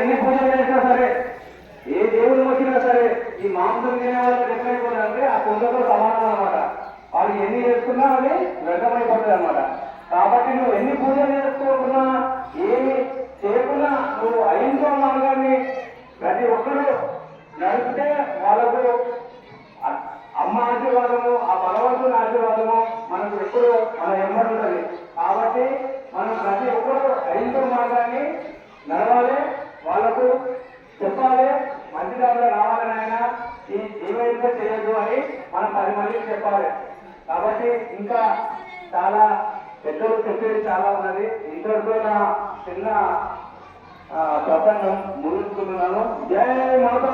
ఎన్ని పూజలు చేసినా సరే, ఏ దేవుడు వచ్చినా సరే, ఈ మాంసం తినే వాళ్ళకి ఎట్లయిపోతుందంటే ఆ కుండతో సమానం అనమాట. వాళ్ళు ఎన్ని చేసుకున్నా అది వ్యర్థమైపోతుంది అనమాట. కాబట్టి నువ్వు ఎన్ని పూజలు చేసుకోకున్నా, ఏమి చేయకున్నా, నువ్వు అహింస మార్గాన్ని ప్రతి ఒక్కరూ నడిపితే వాళ్ళకు అమ్మ ఆశీర్వాదము, ఆ భగవంతుని ఆశీర్వాదము మనకు ఎప్పుడు మన ఎమ్మడుంటుంది. కాబట్టి మనం ప్రతి ఒక్కరూ అహింస మార్గాన్ని నడవాలి, వాళ్ళకు చెప్పాలి, మంచి దాంట్లో రావాలని ఆయన ఈ జీవహింస చేయొద్దు అని మనం 10 మందికి చెప్పాలి. కాబట్టి ఇంకా చాలా పెద్దలు చెప్పేది చాలా ఉన్నది. ఇంతటితో నా చిన్న ప్రసంగం ముగించుకుంటున్నాను. జై మాతా.